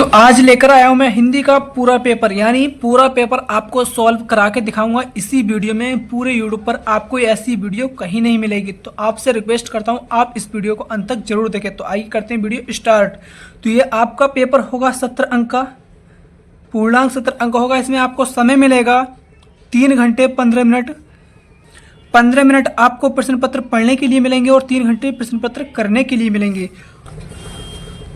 तो आज लेकर आया हूं मैं हिंदी का पूरा पेपर, यानी पूरा पेपर आपको सॉल्व करा के दिखाऊंगा इसी वीडियो में। पूरे यूट्यूब पर आपको ऐसी वीडियो कहीं नहीं मिलेगी, तो आपसे रिक्वेस्ट करता हूं आप इस वीडियो को अंत तक जरूर देखें। तो आइए करते हैं वीडियो स्टार्ट। तो ये आपका पेपर होगा 70 अंक का, पूर्णांक 70 अंक होगा। इसमें आपको समय मिलेगा 3 घंटे 15 मिनट। 15 मिनट आपको प्रश्न पत्र पढ़ने के लिए मिलेंगे और 3 घंटे प्रश्न पत्र करने के लिए मिलेंगे।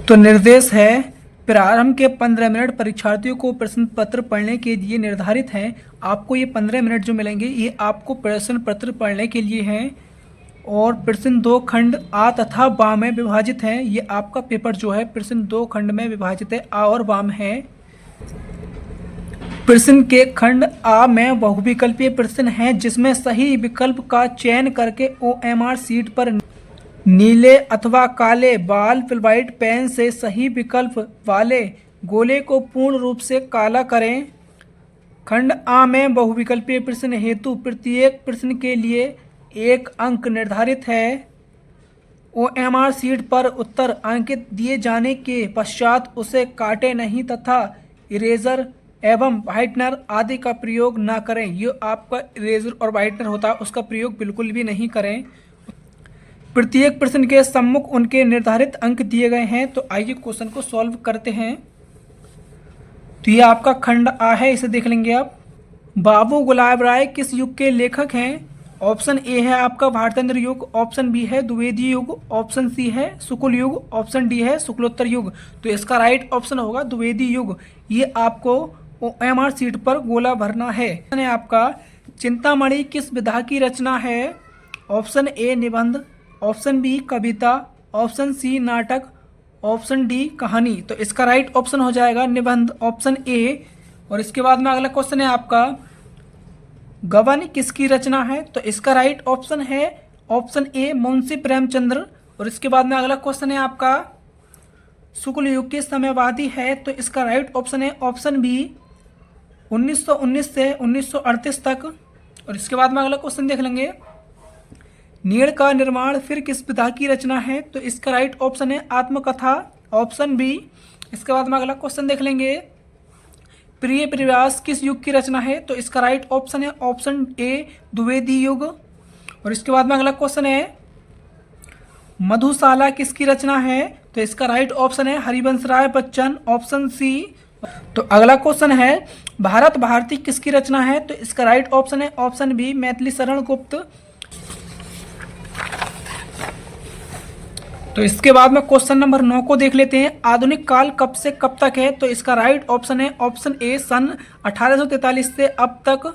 तो निर्देश है, प्रारंभ के 15 मिनट परीक्षार्थियों को प्रश्न पत्र पढ़ने के लिए निर्धारित हैं। आपको ये 15 मिनट जो मिलेंगे ये आपको प्रश्न पत्र पढ़ने के लिए हैं और प्रश्न 2 खंड आ तथा वाम में विभाजित हैं। ये आपका पेपर जो है प्रश्न 2 खंड में विभाजित है, आ और वाम है। प्रश्न के खंड आ में बहुविकल्पीय प्रश्न है, जिसमें सही विकल्प का चयन करके OMR शीट पर नीले अथवा काले बॉल व्हाइट पेन से सही विकल्प वाले गोले को पूर्ण रूप से काला करें। खंड आ में बहुविकल्पीय प्रश्न हेतु प्रत्येक प्रश्न के लिए 1 अंक निर्धारित है। OMR शीट पर उत्तर अंकित दिए जाने के पश्चात उसे काटे नहीं तथा इरेजर एवं व्हाइटनर आदि का प्रयोग ना करें। ये आपका इरेजर और व्हाइटनर होता है, उसका प्रयोग बिल्कुल भी नहीं करें। प्रत्येक प्रश्न के सम्मुख उनके निर्धारित अंक दिए गए हैं। तो आइए क्वेश्चन को सॉल्व करते हैं। तो ये आपका खंड आ है, इसे देख लेंगे आप। बाबू गुलाब राय किस युग के लेखक हैं? ऑप्शन ए है आपका भारतेंद्र युग, ऑप्शन बी है द्विवेदी युग, ऑप्शन सी है शुक्ल युग, ऑप्शन डी है शुक्लोत्तर युग। तो इसका राइट ऑप्शन होगा द्विवेदी युग। ये आपको OMR शीट पर गोला भरना है। आपका चिंतामणि किस विधा की रचना है? ऑप्शन ए निबंध, ऑप्शन बी कविता, ऑप्शन सी नाटक, ऑप्शन डी कहानी। तो इसका राइट ऑप्शन हो जाएगा निबंध, ऑप्शन ए। और इसके बाद में अगला क्वेश्चन है आपका गबन किसकी रचना है? तो इसका राइट ऑप्शन है ऑप्शन ए मुंशी प्रेमचंद्र। और इसके बाद में अगला क्वेश्चन है आपका शुक्ल युग के समयवादी है। तो इसका राइट ऑप्शन है ऑप्शन बी 1919 से 1938 तक। और इसके बाद में अगला क्वेश्चन देख लेंगे नीड़ का निर्माण फिर किस विधा की रचना है? तो इसका राइट ऑप्शन है आत्मकथा, ऑप्शन बी। इसके बाद में अगला क्वेश्चन देख लेंगे प्रिय प्रयास किस युग की रचना है? तो इसका राइट ऑप्शन है ऑप्शन ए द्विवेदी युग। और इसके बाद में अगला क्वेश्चन है मधुशाला किसकी रचना है? तो इसका राइट ऑप्शन है हरिवंश राय बच्चन, ऑप्शन सी। तो अगला क्वेश्चन है भारत भारती किसकी रचना है? तो इसका राइट ऑप्शन है ऑप्शन बी मैथिली शरण गुप्त। तो इसके बाद में क्वेश्चन नंबर 9 को देख लेते हैं। आधुनिक काल कब से कब तक है? तो इसका राइट ऑप्शन है ऑप्शन ए सन 1843 से अब तक।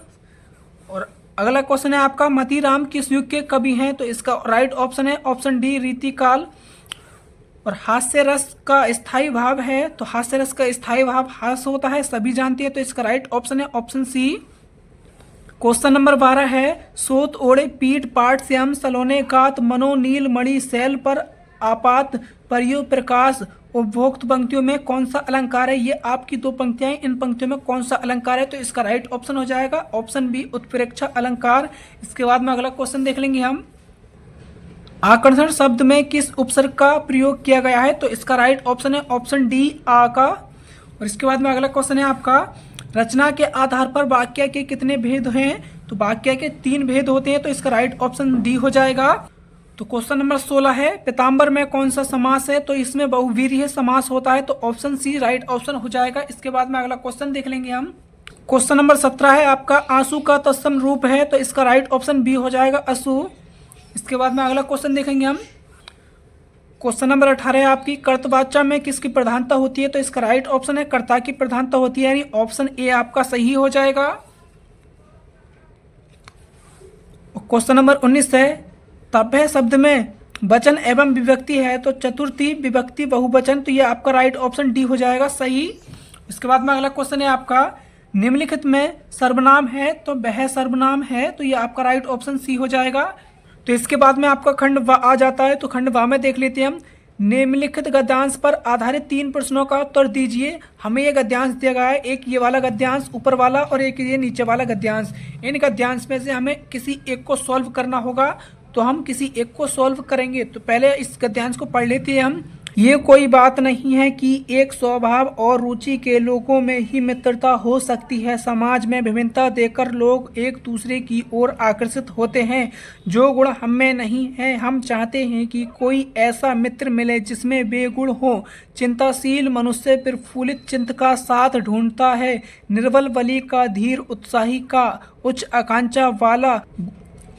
और अगला क्वेश्चन है आपका मतीराम किस युग के कवि हैं? तो इसका राइट ऑप्शन है ऑप्शन डी रीतिकाल। और हास्य रस का स्थायी भाव है, तो हास्य रस का स्थायी भाव हास्य होता है, सभी जानते हैं। तो इसका राइट ऑप्शन है ऑप्शन सी। क्वेश्चन नंबर 12 है सोत ओढ़े पीठ पाठ श्याम सलोने कात मनो नील मणि शैल पर आपात परियो प्रकाश उपभोक्त पंक्तियों में कौन सा अलंकार है? ये आपकी 2 पंक्तियां, इन पंक्तियों में कौन सा अलंकार है? तो इसका राइट ऑप्शन हो जाएगा ऑप्शन बी उत्प्रेक्षा अलंकार। इसके बाद में अगला क्वेश्चन देख लेंगे हम आकर्षण शब्द में किस उपसर्ग का प्रयोग किया गया है? तो इसका राइट ऑप्शन है ऑप्शन डी आ का। और इसके बाद में अगला क्वेश्चन है आपका रचना के आधार पर वाक्य के कितने भेद हैं? तो वाक्य के 3 भेद होते हैं। तो इसका राइट ऑप्शन डी हो जाएगा। तो क्वेश्चन नंबर 16 है पीताम्बर में कौन सा समास है? तो इसमें बहुव्रीहि समास होता है, तो ऑप्शन सी राइट ऑप्शन हो जाएगा। इसके बाद में अगला क्वेश्चन देख लेंगे हम। क्वेश्चन नंबर 17 है आपका आंसू का तत्सम रूप है? तो इसका राइट ऑप्शन बी हो जाएगा असु। इसके बाद में अगला क्वेश्चन देखेंगे हम। क्वेश्चन नंबर 18 है आपकी कर्तवाच्य में किसकी प्रधानता होती है? तो इसका राइट ऑप्शन है कर्ता की प्रधानता होती है, यानी ऑप्शन ए आपका सही हो जाएगा। क्वेश्चन नंबर 19 है तभ्य शब्द में वचन एवं विभक्ति है, तो चतुर्थी विभक्ति बहुवचन। तो ये आपका राइट ऑप्शन डी हो जाएगा सही। इसके बाद में अगला क्वेश्चन है आपका निम्नलिखित में सर्वनाम है, तो वह सर्वनाम है। तो ये आपका राइट ऑप्शन सी हो जाएगा। तो इसके बाद में आपका खंड व आ जाता है। तो खंड व में देख लेते हैं हम निम्नलिखित गद्यांश पर आधारित 3 प्रश्नों का उत्तर दीजिए। हमें ये गद्यांश दिया गया है, एक ये वाला गद्यांश ऊपर वाला और एक ये नीचे वाला गद्यांश। इन गद्यांश में से हमें किसी एक को सॉल्व करना होगा। तो हम किसी एक को सॉल्व करेंगे। तो पहले इस गद्यांश को पढ़ लेते हैं हम। ये कोई बात नहीं है कि एक स्वभाव और रुचि के लोगों में ही मित्रता हो सकती है। समाज में विभिन्नता देखकर लोग एक दूसरे की ओर आकर्षित होते हैं, जो गुण हम में नहीं है। हम चाहते हैं कि कोई ऐसा मित्र मिले जिसमें वे गुण हो। चिंताशील मनुष्य प्रफुल्लित चित्त का साथ ढूंढता है, निर्बल बलि का धीर, उत्साही का उच्च आकांक्षा वाला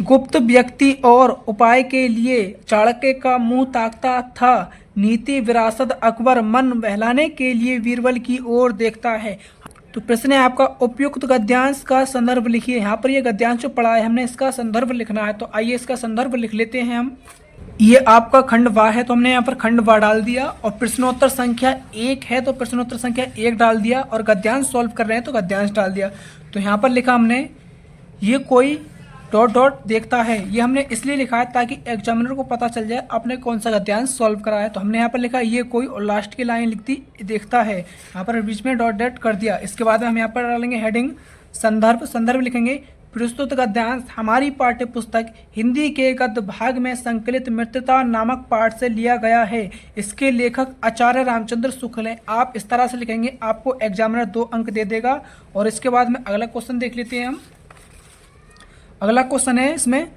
गुप्त व्यक्ति और उपाय के लिए चाणक्य का मुंह ताकता था। नीति विरासत अकबर मन बहलाने के लिए बीरबल की ओर देखता है। तो प्रश्न है आपका, उपयुक्त गद्यांश का संदर्भ लिखिए। यहाँ पर ये गद्यांश जो पढ़ा है हमने, इसका संदर्भ लिखना है। तो आइए इसका संदर्भ लिख लेते हैं हम। ये आपका खंड वा है, तो हमने यहाँ पर खंड वा डाल दिया, और प्रश्नोत्तर संख्या 1 है तो प्रश्नोत्तर संख्या 1 डाल दिया, और गद्यांश सॉल्व कर रहे हैं तो गद्यांश डाल दिया। तो यहाँ पर लिखा हमने, ये कोई डॉट डॉट देखता है। ये हमने इसलिए लिखा है ताकि एग्जामिनर को पता चल जाए आपने कौन सा गद्यांश सॉल्व करा है। तो हमने यहाँ पर लिखा ये कोई, और लास्ट की लाइन लिखती देखता है, यहाँ पर बीच में डॉट डॉट कर दिया। इसके बाद हम यहाँ पर डालेंगे हेडिंग संदर्भ। संदर्भ लिखेंगे, प्रस्तुत गद्यांश हमारी पाठ्य पुस्तक हिंदी के गद्य भाग में संकलित मित्रता नामक पाठ से लिया गया है। इसके लेखक आचार्य रामचंद्र शुक्ल हैं। आप इस तरह से लिखेंगे, आपको एग्जामिनर 2 अंक दे देगा। और इसके बाद में अगला क्वेश्चन देख लेते हैं हम। अगला क्वेश्चन है इसमें,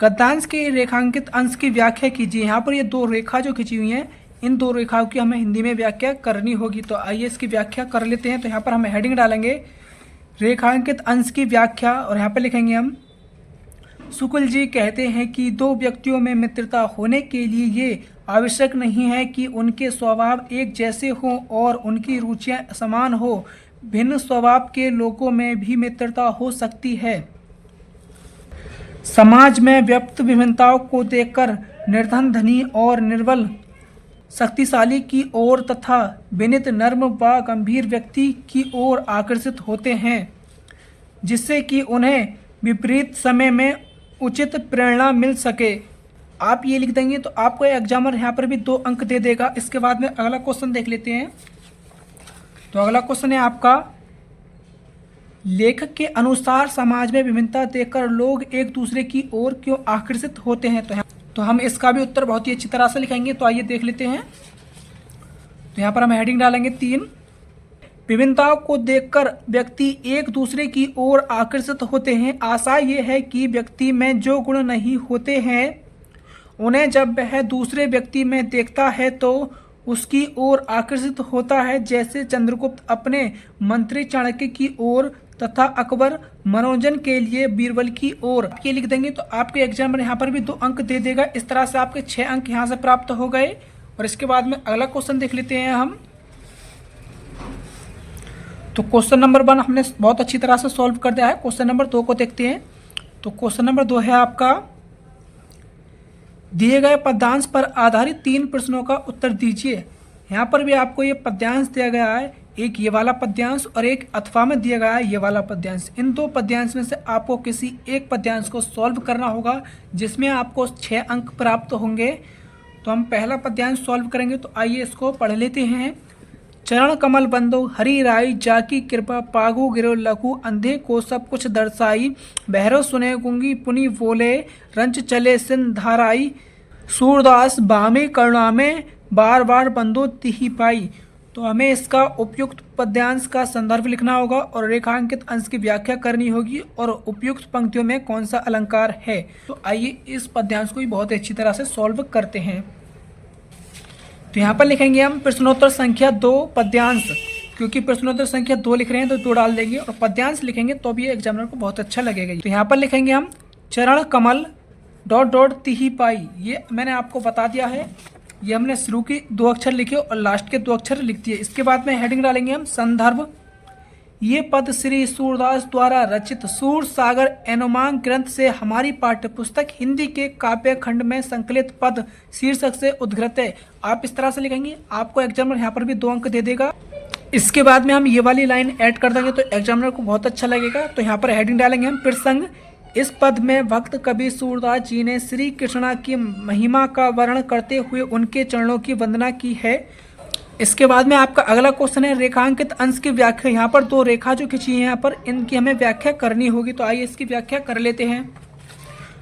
गद्यांश के रेखांकित अंश की व्याख्या कीजिए। यहाँ पर ये 2 रेखा जो खींची हुई हैं, इन 2 रेखाओं की हमें हिंदी में व्याख्या करनी होगी। तो आइए इसकी व्याख्या कर लेते हैं। तो यहाँ पर हम हेडिंग डालेंगे रेखांकित अंश की व्याख्या, और यहाँ पर लिखेंगे हम, शुक्ल जी कहते हैं कि 2 व्यक्तियों में मित्रता होने के लिए ये आवश्यक नहीं है कि उनके स्वभाव एक जैसे हों और उनकी रुचियाँ समान हो। भिन्न स्वभाव के लोगों में भी मित्रता हो सकती है। समाज में व्याप्त विभिन्नताओं को देखकर निर्धन धनी और निर्बल शक्तिशाली की ओर तथा विनीत नर्म व गंभीर व्यक्ति की ओर आकर्षित होते हैं, जिससे कि उन्हें विपरीत समय में उचित प्रेरणा मिल सके। आप ये लिख देंगे तो आपको एग्जामिनर यहाँ पर भी 2 अंक दे देगा। इसके बाद में अगला क्वेश्चन देख लेते हैं। तो अगला क्वेश्चन है आपका, लेखक के अनुसार समाज में विभिन्नता देखकर लोग एक दूसरे की ओर क्यों आकर्षित होते हैं। तो हम इसका भी उत्तर बहुत ही अच्छी तरह से लिखेंगे। तो आइए देख लेते हैं। तो यहाँ पर हम हेडिंग डालेंगे 3, विभिन्नताओं को देखकर व्यक्ति एक दूसरे की ओर आकर्षित होते हैं। आशा ये है कि व्यक्ति में जो गुण नहीं होते हैं उन्हें जब वह दूसरे व्यक्ति में देखता है तो उसकी ओर आकर्षित होता है, जैसे चंद्रगुप्त अपने मंत्री चाणक्य की ओर तथा अकबर मनोरंजन के लिए बीरबल की ओर। ये लिख देंगे तो आपके एग्जाम में यहाँ पर भी 2 अंक दे देगा। इस तरह से आपके 6 अंक यहाँ से प्राप्त हो गए। और इसके बाद में अगला क्वेश्चन देख लेते हैं हम। तो क्वेश्चन नंबर 1 हमने बहुत अच्छी तरह से सॉल्व कर दिया है। क्वेश्चन नंबर 2 को देखते हैं। तो क्वेश्चन नंबर 2 है आपका, दिए गए पद्यांश पर आधारित 3 प्रश्नों का उत्तर दीजिए। यहाँ पर भी आपको ये पद्यांश दिया गया है, एक ये वाला पद्यांश और एक अथवा में दिया गया है ये वाला पद्यांश। इन 2 पद्यांश में से आपको किसी एक पद्यांश को सॉल्व करना होगा, जिसमें आपको 6 अंक प्राप्त होंगे। तो हम पहला पद्यांश सॉल्व करेंगे। तो आइए इसको पढ़ लेते हैं। चरण कमल बंदो हरि राई, जाकी कृपा पागु गिरो लघु, अंधे को सब कुछ दर्शाई, बहरो सुने गुंगी पुनि बोले, रंच चले सिंध धाराई, सूरदास बामे करुणा में, बार बार बंदो तिही पाई। तो हमें इसका उपयुक्त पद्यांश का संदर्भ लिखना होगा और रेखांकित अंश की व्याख्या करनी होगी और उपयुक्त पंक्तियों में कौन सा अलंकार है। तो आइए इस पद्यांश को भी बहुत अच्छी तरह से सॉल्व करते हैं। तो यहाँ पर लिखेंगे हम प्रश्नोत्तर संख्या 2 पद्यांश, क्योंकि प्रश्नोत्तर संख्या 2 लिख रहे हैं तो 2 डाल देंगे, और पद्यांश लिखेंगे तो भी एग्जामिनर को बहुत अच्छा लगेगा। तो यहाँ पर लिखेंगे हम चरण कमल डॉट डॉट तिही पाई। ये मैंने आपको बता दिया है, ये हमने शुरू की 2 अक्षर लिखे और लास्ट के 2 अक्षर लिख दिए। इसके बाद में हेडिंग डालेंगे हम संदर्भ। ये पद श्री सूरदास द्वारा रचित सूर सागर एनोमांग ग्रंथ से हमारी पाठ्य पुस्तक हिंदी के काव्य खंड में संकलित पद शीर्षक से उद्धृत है। आप इस तरह से लिखेंगे, आपको एग्जामिनर यहाँ पर भी 2 अंक दे देगा। इसके बाद में हम ये वाली लाइन ऐड कर देंगे तो एग्जामिनर को बहुत अच्छा लगेगा। तो यहाँ पर हेडिंग डालेंगे हम प्रसंग। इस पद में भक्त कवि सूरदास जी ने श्री कृष्णा की महिमा का वर्णन करते हुए उनके चरणों की वंदना की है। इसके बाद में आपका अगला क्वेश्चन है रेखांकित अंश की व्याख्या। यहाँ पर 2 रेखा जो खींची है यहाँ पर, इनकी हमें व्याख्या करनी होगी। तो आइए इसकी व्याख्या कर लेते हैं।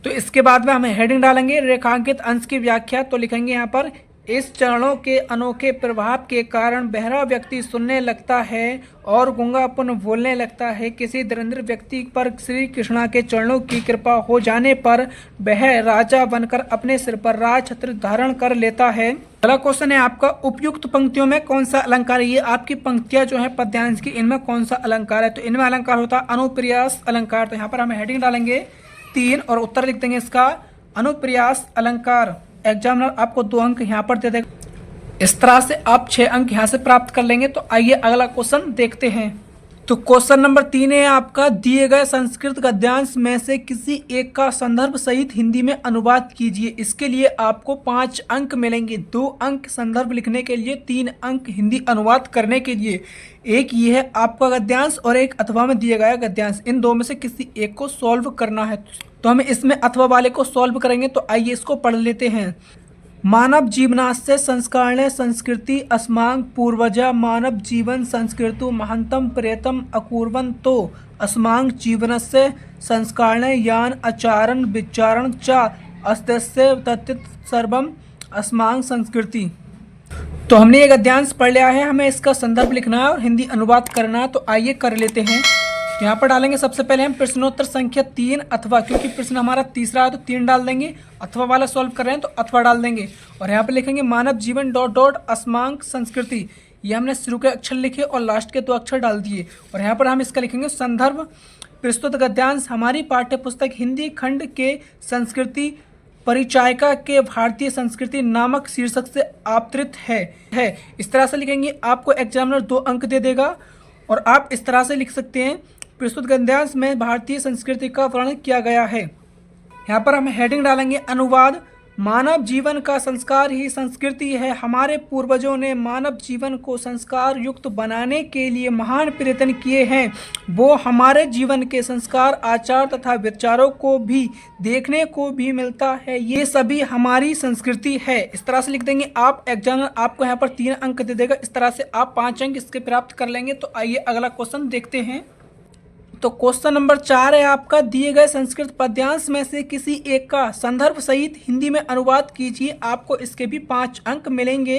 तो इसके बाद में हम हेडिंग डालेंगे रेखांकित अंश की व्याख्या। तो लिखेंगे यहाँ पर इस चरणों के अनोखे प्रभाव के कारण बहरा व्यक्ति सुनने लगता है और गूंगापन बोलने लगता है। किसी दरिद्र व्यक्ति पर श्री कृष्णा के चरणों की कृपा हो जाने पर वह राजा बनकर अपने सिर पर राज छत्र धारण कर लेता है। अगला क्वेश्चन है आपका, उपयुक्त पंक्तियों में कौन सा अलंकार है? ये आपकी पंक्तियां जो है पद्यांश की, इनमें कौन सा अलंकार है? तो इनमें अलंकार होता है अनुप्रियास अलंकार। तो यहाँ पर हम हेडिंग डालेंगे 3 और उत्तर लिख देंगे इसका अनुप्रियास अलंकार। एग्जामिनर आपको 2 अंक यहाँ पर दे देगा। इस तरह से आप 6 अंक यहाँ से प्राप्त कर लेंगे। तो आइए अगला क्वेश्चन देखते हैं। तो क्वेश्चन नंबर 3 है आपका, दिए गए संस्कृत गद्यांश में से किसी एक का संदर्भ सहित हिंदी में अनुवाद कीजिए। इसके लिए आपको 5 अंक मिलेंगे। 2 अंक संदर्भ लिखने के लिए, 3 अंक हिंदी अनुवाद करने के लिए। एक ये है आपका गद्यांश और एक अथवा में दिया गया गद्यांश। इन 2 में से किसी एक को सॉल्व करना है। तो हमें इसमें अथवा वाले को सॉल्व करेंगे। तो आइए इसको पढ़ लेते हैं। मानव जीवनास्य संस्कारणे संस्कृति अस्मांग पूर्वजा मानव जीवन संस्कृतु महंतम प्रेतम अकुर्वन् तो अस्मांग जीवनस्य संस्कारणे यान आचारण विचारण च अस्त्यस्य तत्त सर्वम अस्मांग संस्कृति। तो हमने ये गद्यांश पढ़ लिया है, हमें इसका संदर्भ लिखना है और हिंदी अनुवाद करना है। तो आइए कर लेते हैं। यहाँ पर डालेंगे सबसे पहले हम प्रश्नोत्तर संख्या 3 अथवा, क्योंकि प्रश्न हमारा तीसरा है तो 3 डाल देंगे। अथवा वाला सॉल्व कर रहे हैं तो अथवा डाल देंगे। और यहाँ पर लिखेंगे मानव जीवन डॉट डॉट अस्मांक संस्कृति। ये हमने शुरू के अक्षर लिखे और लास्ट के 2 अक्षर डाल दिए। और यहाँ पर हम इसका लिखेंगे संदर्भ प्रस्तुत गद्यांश हमारी पाठ्य पुस्तक हिंदी खंड के संस्कृति परिचायिका के भारतीय संस्कृति नामक शीर्षक से आवृत्त है। इस तरह से लिखेंगे। आपको एग्जामिनर 2 अंक दे देगा। और आप इस तरह से लिख सकते हैं, प्रस्तुत गद्यांश में भारतीय संस्कृति का वर्णन किया गया है। यहाँ पर हम हेडिंग डालेंगे अनुवाद। मानव जीवन का संस्कार ही संस्कृति है। हमारे पूर्वजों ने मानव जीवन को संस्कार युक्त बनाने के लिए महान प्रयत्न किए हैं। वो हमारे जीवन के संस्कार आचार तथा विचारों को भी देखने को भी मिलता है। ये सभी हमारी संस्कृति है। इस तरह से लिख देंगे आप। एग्जामिनर आपको यहाँ पर 3 अंक दे देगा। इस तरह से आप 5 अंक इसके प्राप्त कर लेंगे। तो आइए अगला क्वेश्चन देखते हैं। तो क्वेश्चन नंबर 4 है आपका, दिए गए संस्कृत पद्यांश में से किसी एक का संदर्भ सहित हिंदी में अनुवाद कीजिए। आपको इसके भी 5 अंक मिलेंगे।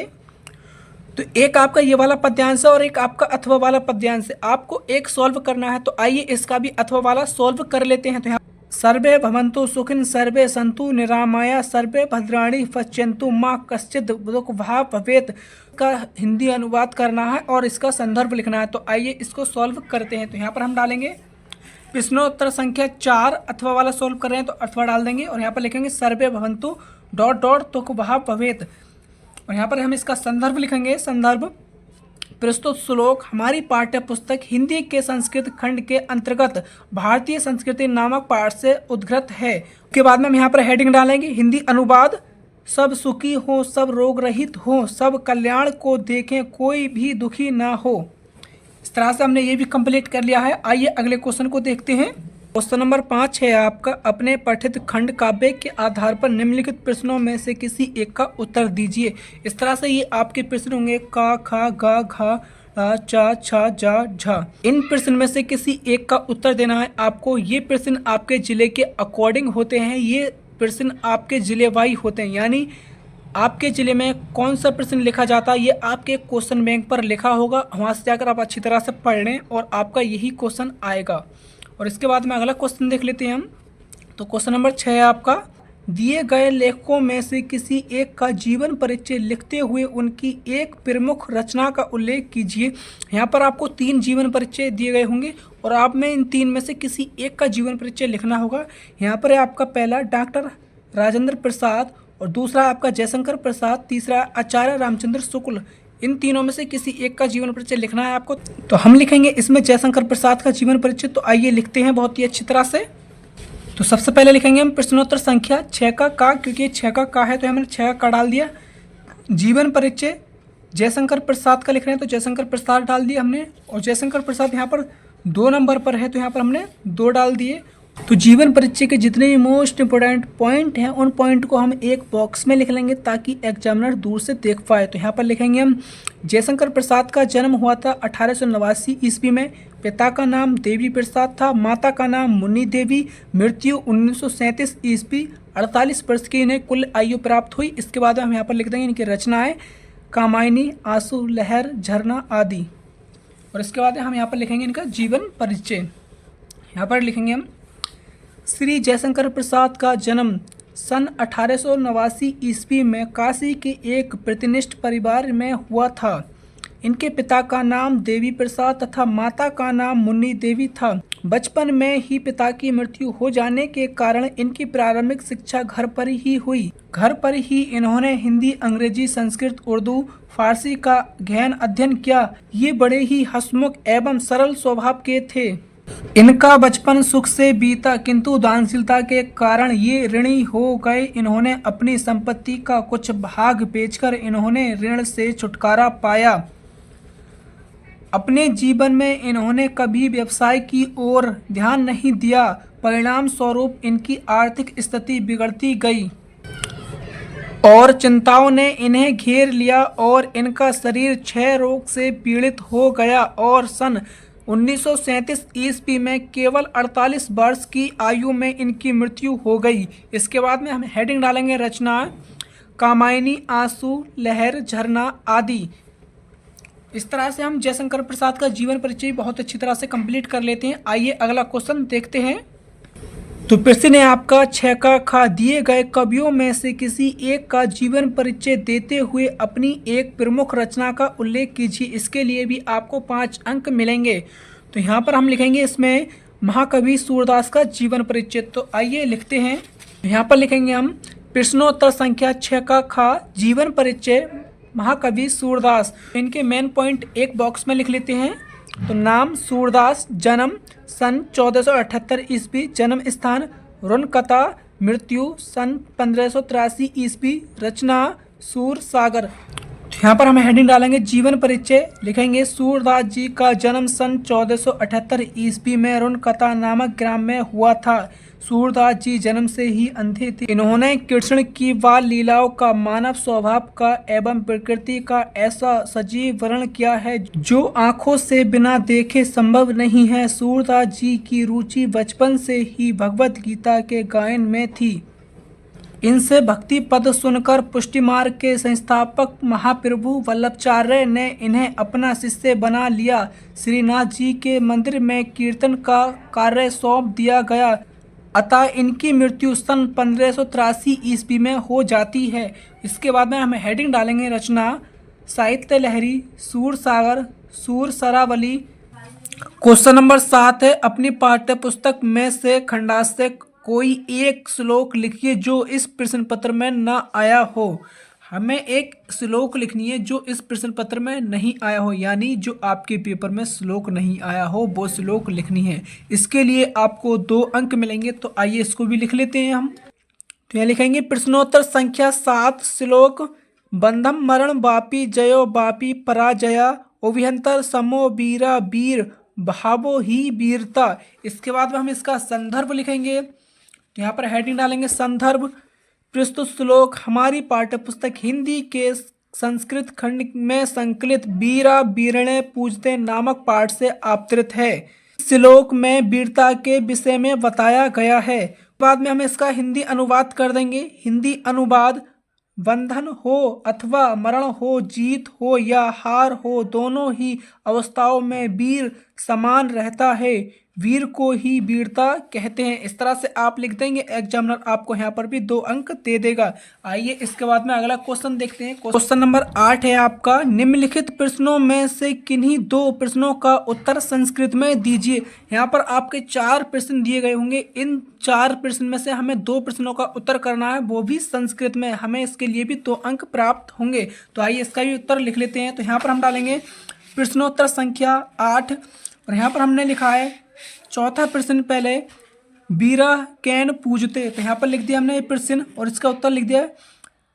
तो एक आपका ये वाला पद्यांश है और एक आपका अथवा वाला पद्यांश है। आपको एक सॉल्व करना है। तो आइए इसका भी अथवा वाला सॉल्व कर लेते हैं। तो यहाँ सर्वे भवन्तु सुखिन सर्वे सन्तु निरामया सर्वे भद्राणि पश्यन्तु माँ कश्चित् दुःखभाग् भवेत् का हिंदी अनुवाद करना है और इसका संदर्भ लिखना है। तो आइए इसको सॉल्व करते हैं। तो यहाँ पर हम डालेंगे प्रश्नोत्तर संख्या 4 अथवा वाला सॉल्व कर रहे हैं तो अथवा डाल देंगे। और यहाँ पर लिखेंगे सर्वे भवन्तु डॉट डॉट दुःखभाग् भवेत्। और यहाँ पर हम इसका संदर्भ लिखेंगे। संदर्भ प्रस्तुत श्लोक हमारी पाठ्य पुस्तक हिंदी के संस्कृत खंड के अंतर्गत भारतीय संस्कृति नामक पाठ से उद्धृत है। उसके बाद में हम यहाँ पर हेडिंग डालेंगे हिंदी अनुवाद। सब सुखी हो, सब रोग रहित हो, सब कल्याण को देखें, कोई भी दुखी ना हो। इस तरह से हमने ये भी कंप्लीट कर लिया है। आइए अगले क्वेश्चन को देखते हैं। क्वेश्चन नंबर 5 है आपका, अपने पठित खंड काव्य के आधार पर निम्नलिखित प्रश्नों में से किसी एक का उत्तर दीजिए। इस तरह से ये आपके प्रश्न होंगे का, खा, गा, घा, चा, छा, जा, झा। इन प्रश्न में से किसी एक का उत्तर देना है आपको। ये प्रश्न आपके जिले के अकॉर्डिंग होते हैं। ये प्रश्न आपके जिले वाई होते हैं, यानी आपके ज़िले में कौन सा प्रश्न लिखा जाता है ये आपके क्वेश्चन बैंक पर लिखा होगा। वहाँ से जाकर आप अच्छी तरह से पढ़ लें और आपका यही क्वेश्चन आएगा। और इसके बाद में अगला क्वेश्चन देख लेते हैं हम। तो क्वेश्चन नंबर 6 है आपका, दिए गए लेखकों में से किसी एक का जीवन परिचय लिखते हुए उनकी एक प्रमुख रचना का उल्लेख कीजिए। यहाँ पर आपको 3 जीवन परिचय दिए गए होंगे और आप में इन 3 में से किसी एक का जीवन परिचय लिखना होगा। यहाँ पर है आपका पहला डॉक्टर राजेंद्र प्रसाद और दूसरा आपका जयशंकर प्रसाद, तीसरा आचार्य रामचंद्र शुक्ल। इन तीनों में से किसी एक का जीवन परिचय लिखना है आपको। तो हम लिखेंगे इसमें जयशंकर प्रसाद का जीवन परिचय। तो आइए लिखते हैं बहुत ही अच्छी तरह से। तो सबसे पहले लिखेंगे हम प्रश्नोत्तर संख्या 6 का, क्योंकि 6 का है तो हमने 6 का डाल दिया। जीवन परिचय जयशंकर प्रसाद का लिख रहे हैं तो जयशंकर प्रसाद डाल दिया हमने। और जयशंकर प्रसाद यहाँ पर 2 नंबर पर है तो यहाँ पर हमने 2 डाल दिए। तो जीवन परिचय के जितने भी मोस्ट इंपोर्टेंट पॉइंट हैं उन पॉइंट को हम एक बॉक्स में लिख लेंगे ताकि एग्जामिनर दूर से देख पाए। तो यहाँ पर लिखेंगे हम जयशंकर प्रसाद का जन्म हुआ था 1889 ईस्वी में। पिता का नाम देवी प्रसाद था, माता का नाम मुन्नी देवी। मृत्यु 1937 ईस्वी 48 वर्ष की इन्हें कुल आयु प्राप्त हुई। इसके बाद हम यहाँ पर लिख देंगे इनकी रचनाएं, कामायनी, आंसू, लहर, झरना आदि। और इसके बाद हम यहाँ पर लिखेंगे इनका जीवन परिचय। यहाँ पर लिखेंगे हम श्री जयशंकर प्रसाद का जन्म सन 1889 ईस्वी में काशी के एक प्रतिनिष्ठ परिवार में हुआ था। इनके पिता का नाम देवी प्रसाद तथा माता का नाम मुन्नी देवी था। बचपन में ही पिता की मृत्यु हो जाने के कारण इनकी प्रारंभिक शिक्षा घर पर ही हुई। घर पर ही इन्होंने हिंदी, अंग्रेजी, संस्कृत, उर्दू, फारसी का गहन अध्ययन किया। ये बड़े ही हंसमुख एवं सरल स्वभाव के थे। इनका बचपन सुख से बीता, किंतु दानशीलता के कारण ये ऋणी हो गए। इन्होंने अपनी संपत्ति का कुछ भाग बेचकर इन्होंने ऋण से छुटकारा पाया। अपने जीवन में इन्होंने कभी व्यवसाय की ओर ध्यान नहीं दिया। परिणाम स्वरूप इनकी आर्थिक स्थिति बिगड़ती गई और चिंताओं ने इन्हें घेर लिया और इनका शरीर क्षय रोग से पीड़ित हो गया और सन 1937 ईस्वी में केवल 48 वर्ष की आयु में इनकी मृत्यु हो गई। इसके बाद में हम हेडिंग डालेंगे रचना, कामायनी, आंसू, लहर, झरना आदि। इस तरह से हम जयशंकर प्रसाद का जीवन परिचय बहुत अच्छी तरह से कंप्लीट कर लेते हैं। आइए अगला क्वेश्चन देखते हैं। तो प्रश्न है आपका 6 का खा, दिए गए कवियों में से किसी एक का जीवन परिचय देते हुए अपनी एक प्रमुख रचना का उल्लेख कीजिए। इसके लिए भी आपको 5 अंक मिलेंगे। तो यहाँ पर हम लिखेंगे इसमें महाकवि सूरदास का जीवन परिचय। तो आइए लिखते हैं। यहाँ पर लिखेंगे हम प्रश्नोत्तर संख्या 6 का खा, जीवन परिचय महाकवि सूरदास। इनके मेन पॉइंट एक बॉक्स में लिख लेते हैं। तो नाम सूरदास, जन्म सन 1478 ईस्वी, जन्म स्थान रुनकता, मृत्यु सन 1583 ईस्वी, रचना सूर सागर। यहाँ पर हम हेडिंग डालेंगे जीवन परिचय, लिखेंगे सूरदास जी का जन्म सन 1478 ईस्वी में रुनकता नामक ग्राम में हुआ था। सूरदास जी जन्म से ही अंधे थे। इन्होंने कृष्ण की बाल लीलाओं का, मानव स्वभाव का एवं प्रकृति का ऐसा सजीव वर्णन किया है जो आंखों से बिना देखे संभव नहीं है। सूरदास जी की रुचि बचपन से ही भगवत गीता के गायन में थी। इनसे भक्ति पद सुनकर पुष्टि मार्ग के संस्थापक महाप्रभु वल्लभाचार्य ने इन्हें अपना शिष्य बना लिया। श्रीनाथ जी के मंदिर में कीर्तन का कार्य सौंप दिया गया। अतः इनकी मृत्यु सन 1583 ईस्वी में हो जाती है। इसके बाद में हम हेडिंग डालेंगे रचना, साहित्य लहरी, सूर सागर, सूर सरावली। क्वेश्चन नंबर 7 है, अपनी पाठ्य पुस्तक में से खंडांश से कोई एक श्लोक लिखिए जो इस प्रश्न पत्र में न आया हो। हमें एक श्लोक लिखनी है जो इस प्रश्न पत्र में नहीं आया हो, यानी जो आपके पेपर में श्लोक नहीं आया हो वो श्लोक लिखनी है। इसके लिए आपको 2 अंक मिलेंगे। तो आइए इसको भी लिख लेते हैं हम। तो यहाँ लिखेंगे प्रश्नोत्तर संख्या 7 श्लोक, बंधम मरण बापी जयो बापी पराजया, उभयंतर समो वीरा वीर भावो ही वीरता। इसके बाद में हम इसका संदर्भ लिखेंगे। तो यहाँ पर हेडिंग डालेंगे संदर्भ, प्रस्तुत श्लोक हमारी पाठ्यपुस्तक हिंदी के संस्कृत खंड में संकलित वीरा वीरणे पूजते नामक पाठ से आवृत्त है। श्लोक में वीरता के विषय में बताया गया है। बाद में हम इसका हिंदी अनुवाद कर देंगे। हिंदी अनुवाद, बंधन हो अथवा मरण हो, जीत हो या हार हो, दोनों ही अवस्थाओं में वीर समान रहता है। वीर को ही वीरता कहते हैं। इस तरह से आप लिख देंगे, एग्जामिनर आपको यहाँ पर भी 2 अंक दे देगा। आइए इसके बाद में अगला क्वेश्चन देखते हैं। क्वेश्चन नंबर 8 है आपका, निम्नलिखित प्रश्नों में से किन्हीं 2 प्रश्नों का उत्तर संस्कृत में दीजिए। यहाँ पर आपके 4 प्रश्न दिए गए होंगे। इन 4 प्रश्न में से हमें 2 प्रश्नों का उत्तर करना है, वो भी संस्कृत में। हमें इसके लिए भी 2 अंक प्राप्त होंगे। तो आइए इसका भी उत्तर लिख लेते हैं। तो यहाँ पर हम डालेंगे प्रश्नोत्तर संख्या 8 और यहाँ पर हमने लिखा है चौथा प्रश्न पहले, बीरा कैन पूजते। तो यहाँ पर लिख दिया हमने ये प्रश्न और इसका उत्तर लिख दिया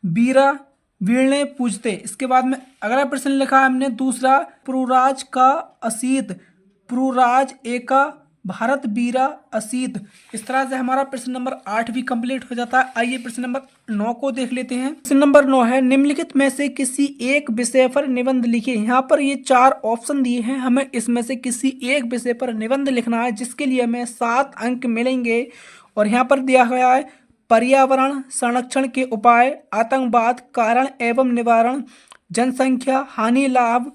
बीरा वीरणे पूजते। इसके बाद में अगला प्रश्न लिखा है हमने दूसरा, पुरुराज का असीत, पुरुराज एका भारत बीरा असीत। इस तरह से हमारा प्रश्न नंबर 8 भी कंप्लीट हो जाता है। आइए प्रश्न नंबर 9 को देख लेते हैं। प्रश्न नंबर 9 है, निम्नलिखित में से किसी एक विषय पर निबंध लिखिए। यहाँ पर ये 4 ऑप्शन दिए हैं, हमें इसमें से किसी एक विषय पर निबंध लिखना है, जिसके लिए हमें 7 अंक मिलेंगे। और यहाँ पर दिया गया है पर्यावरण संरक्षण के उपाय, आतंकवाद कारण एवं निवारण, जनसंख्या हानि लाभ,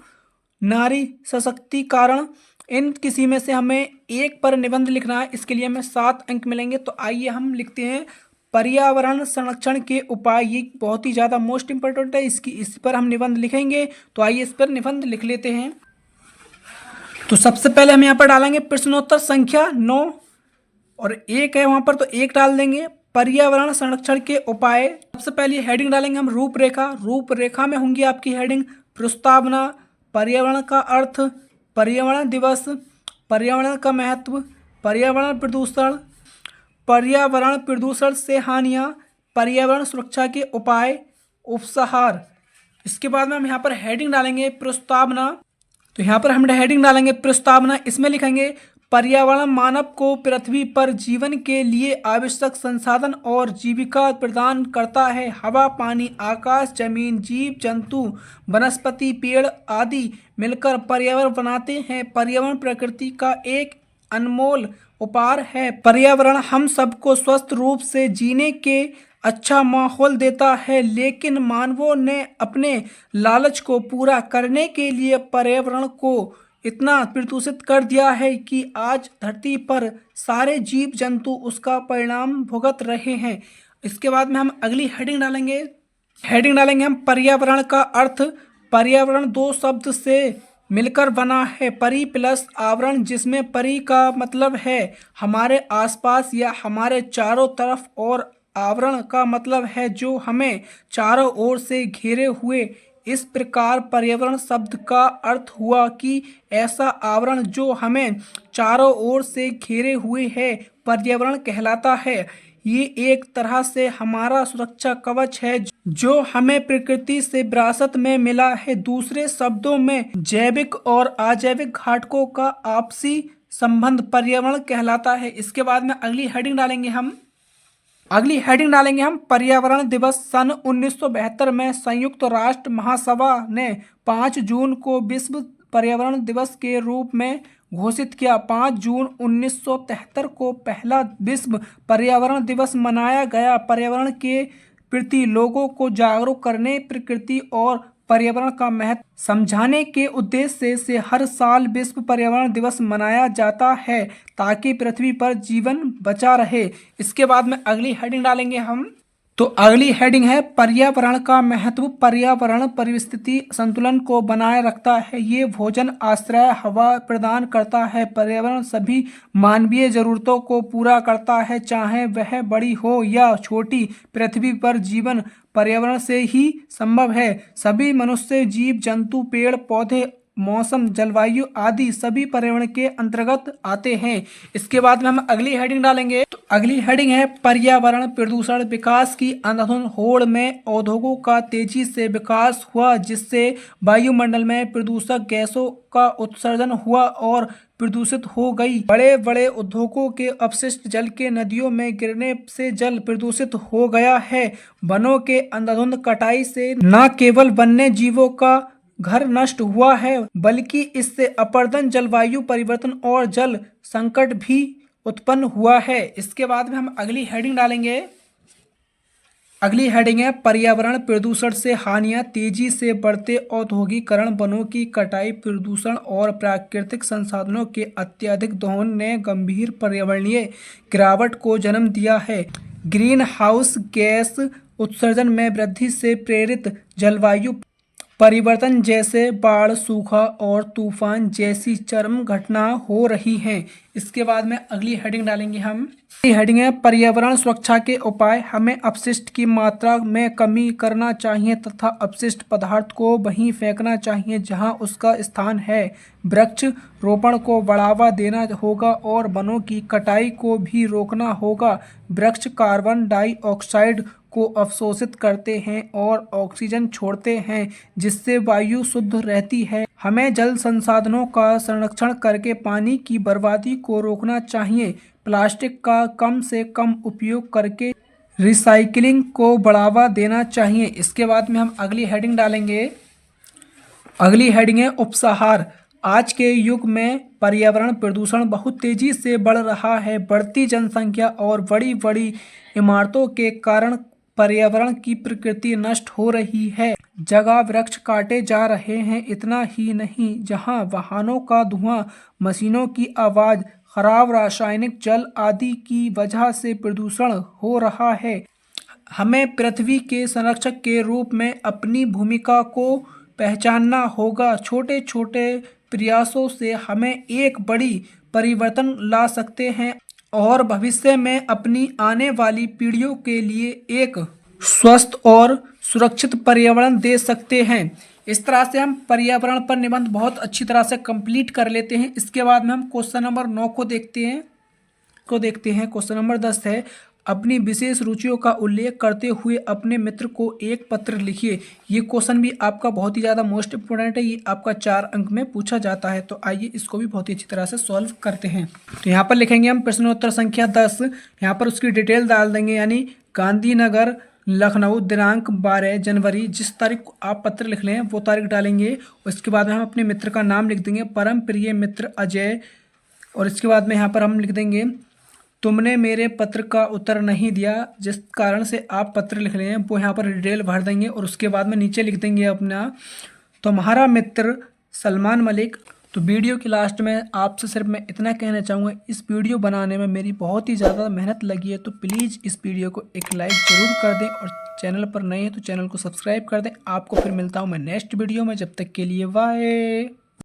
नारी सशक्तिकरण। इन किसी में से हमें एक पर निबंध लिखना है। इसके लिए हमें 7 अंक मिलेंगे। तो आइए हम लिखते हैं पर्यावरण संरक्षण के उपाय। ये बहुत ही ज़्यादा मोस्ट इंपॉर्टेंट है, इस पर हम निबंध लिखेंगे। तो आइए इस पर निबंध लिख लेते हैं। तो सबसे पहले हम यहाँ पर डालेंगे प्रश्नोत्तर संख्या 9 और 1 है वहाँ पर, तो 1 डाल देंगे। पर्यावरण संरक्षण के उपाय। सबसे पहले हेडिंग डालेंगे हम रूपरेखा। रूपरेखा में होंगी आपकी हेडिंग प्रस्तावना, पर्यावरण का अर्थ, पर्यावरण दिवस, पर्यावरण का महत्व, पर्यावरण प्रदूषण, पर्यावरण प्रदूषण से हानियाँ, पर्यावरण सुरक्षा के उपाय, उपसंहार। इसके बाद में हम यहाँ पर हेडिंग डालेंगे प्रस्तावना। तो यहाँ पर हम हेडिंग डालेंगे प्रस्तावना। इसमें लिखेंगे पर्यावरण मानव को पृथ्वी पर जीवन के लिए आवश्यक संसाधन और जीविका प्रदान करता है। हवा, पानी, आकाश, जमीन, जीव जंतु, वनस्पति, पेड़ आदि मिलकर पर्यावरण बनाते हैं। पर्यावरण प्रकृति का एक अनमोल उपहार है। पर्यावरण हम सबको स्वस्थ रूप से जीने के अच्छा माहौल देता है, लेकिन मानवों ने अपने लालच को पूरा करने के लिए पर्यावरण को इतना प्रदूषित कर दिया है कि आज धरती पर सारे जीव जंतु उसका परिणाम भुगत रहे हैं। इसके बाद में हम अगली हेडिंग डालेंगे हम पर्यावरण का अर्थ। पर्यावरण 2 शब्द से मिलकर बना है, परि प्लस आवरण, जिसमें परि का मतलब है हमारे आसपास या हमारे चारों तरफ और आवरण का मतलब है जो हमें चारों ओर से घेरे हुए। इस प्रकार पर्यावरण शब्द का अर्थ हुआ कि ऐसा आवरण जो हमें चारों ओर से घेरे हुए है पर्यावरण कहलाता है। ये एक तरह से हमारा सुरक्षा कवच है जो हमें प्रकृति से विरासत में मिला है। दूसरे शब्दों में जैविक और अजैविक घटकों का आपसी संबंध पर्यावरण कहलाता है। इसके बाद में अगली हेडिंग डालेंगे हम पर्यावरण दिवस। सन 1972 में संयुक्त राष्ट्र महासभा ने 5 जून को विश्व पर्यावरण दिवस के रूप में घोषित किया। 5 जून 1973 को पहला विश्व पर्यावरण दिवस मनाया गया। पर्यावरण के प्रति लोगों को जागरूक करने, प्रकृति और पर्यावरण का महत्व समझाने के उद्देश्य से हर साल विश्व पर्यावरण दिवस मनाया जाता है ताकि पृथ्वी पर जीवन बचा रहे। इसके बाद में अगली हेडिंग डालेंगे हम। तो अगली हेडिंग है पर्यावरण का महत्व। पर्यावरण परिस्थिति संतुलन को बनाए रखता है। ये भोजन, आश्रय, हवा प्रदान करता है। पर्यावरण सभी मानवीय जरूरतों को पूरा करता है, चाहे वह बड़ी हो या छोटी। पृथ्वी पर जीवन पर्यावरण से ही संभव है। सभी मनुष्य, जीव जंतु, पेड़ पौधे, मौसम, जलवायु आदि सभी पर्यावरण के अंतर्गत आते हैं। इसके बाद में हम अगली हेडिंग डालेंगे। तो अगली हेडिंग है पर्यावरण प्रदूषण। विकास की अंधाधुंध होड़ में उद्योगों का तेजी से विकास हुआ, जिससे वायुमंडल में प्रदूषक गैसों का उत्सर्जन हुआ और प्रदूषित हो गई। बड़े बड़े उद्योगों के अपशिष्ट जल के नदियों में गिरने से जल प्रदूषित हो गया है। वनों के अंधाधुंध कटाई से न केवल वन्य जीवों का घर नष्ट हुआ है, बल्कि इससे अपर्दन जलवायु परिवर्तन और जल संकट भी उत्पन्न हुआ है। इसके बाद में हम अगली हेडिंग डालेंगे। अगली हेडिंग है पर्यावरण प्रदूषण से हानियां। तेजी से बढ़ते औद्योगिकरण, वनों की कटाई, प्रदूषण और प्राकृतिक संसाधनों के अत्यधिक दोहन ने गंभीर पर्यावरणीय गिरावट को जन्म दिया है। ग्रीन हाउस गैस उत्सर्जन में वृद्धि से प्रेरित जलवायु परिवर्तन जैसे बाढ़, सूखा और तूफान जैसी चरम घटना हो रही हैं। इसके बाद में अगली हेडिंग डालेंगे हम। हेडिंग है पर्यावरण सुरक्षा के उपाय। हमें अपशिष्ट की मात्रा में कमी करना चाहिए तथा अपशिष्ट पदार्थ को वहीं फेंकना चाहिए जहां उसका स्थान है। वृक्ष रोपण को बढ़ावा देना होगा और वनों की कटाई को भी रोकना होगा। वृक्ष कार्बन डाइऑक्साइड को अवशोषित करते हैं और ऑक्सीजन छोड़ते हैं, जिससे वायु शुद्ध रहती है। हमें जल संसाधनों का संरक्षण करके पानी की बर्बादी को रोकना चाहिए। प्लास्टिक का कम से कम उपयोग करके रिसाइकलिंग को बढ़ावा देना चाहिए। इसके बाद में हम अगली हेडिंग डालेंगे। अगली हेडिंग है उपसंहार। आज के युग में पर्यावरण प्रदूषण बहुत तेजी से बढ़ रहा है। बढ़ती जनसंख्या और बड़ी बड़ी इमारतों के कारण पर्यावरण की प्रकृति नष्ट हो रही है। जगह वृक्ष काटे जा रहे हैं। इतना ही नहीं, जहां वाहनों का धुआं, मशीनों की आवाज़, खराब रासायनिक जल आदि की वजह से प्रदूषण हो रहा है। हमें पृथ्वी के संरक्षक के रूप में अपनी भूमिका को पहचानना होगा। छोटे छोटे प्रयासों से हमें एक बड़ी परिवर्तन ला सकते हैं और भविष्य में अपनी आने वाली पीढ़ियों के लिए एक स्वस्थ और सुरक्षित पर्यावरण दे सकते हैं। इस तरह से हम पर्यावरण पर निबंध बहुत अच्छी तरह से कंप्लीट कर लेते हैं। इसके बाद में हम क्वेश्चन नंबर 9 को देखते हैं। क्वेश्चन नंबर 10 है, अपनी विशेष रुचियों का उल्लेख करते हुए अपने मित्र को एक पत्र लिखिए। ये क्वेश्चन भी आपका बहुत ही ज़्यादा मोस्ट इम्पोर्टेंट है। ये आपका 4 अंक में पूछा जाता है। तो आइए इसको भी बहुत ही अच्छी तरह से सॉल्व करते हैं। तो यहाँ पर लिखेंगे हम प्रश्नोत्तर संख्या 10। यहाँ पर उसकी डिटेल डाल देंगे, यानी गांधीनगर लखनऊ दिनांक 12 जनवरी। जिस तारीख को आप पत्र लिख लें वो तारीख डालेंगे। उसके बाद में हम अपने मित्र का नाम लिख देंगे, परम प्रिय मित्र अजय। और इसके बाद में यहाँ पर हम लिख देंगे, तुमने मेरे पत्र का उत्तर नहीं दिया, जिस कारण से आप पत्र लिख रहे हैं वो यहाँ पर डिटेल भर देंगे। और उसके बाद में नीचे लिख देंगे अपना, तुम्हारा मित्र सलमान मलिक। तो वीडियो के लास्ट में आपसे सिर्फ मैं इतना कहना चाहूँगा, इस वीडियो बनाने में मेरी बहुत ही ज़्यादा मेहनत लगी है। तो प्लीज़ इस वीडियो को एक लाइक ज़रूर कर दें और चैनल पर नए हैं तो चैनल को सब्सक्राइब कर दें। आपको फिर मिलता हूँ मैं नेक्स्ट वीडियो में। जब तक के लिए बाय।